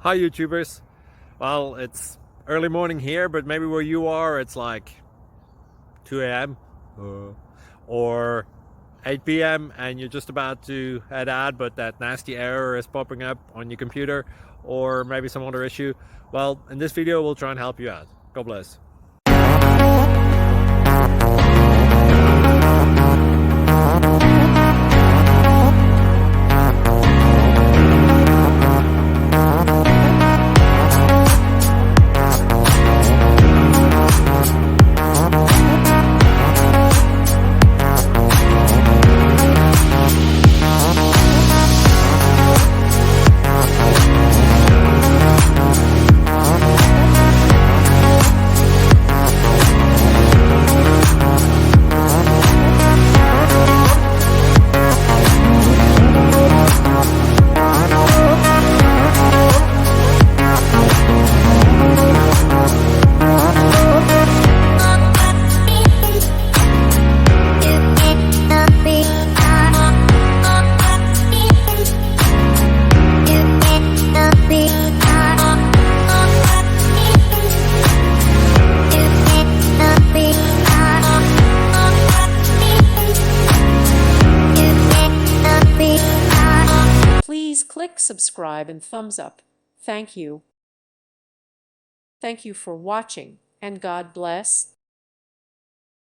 Hi YouTubers. Well, it's early morning here, but maybe where you are it's like 2 a.m. or 8 p.m. and you're just about to head out, but that nasty error is popping up on your computer, or maybe some other issue. Well, in this video we'll try and help you out. God bless. Please click subscribe and thumbs up. Thank you. Thank you for watching, and God bless.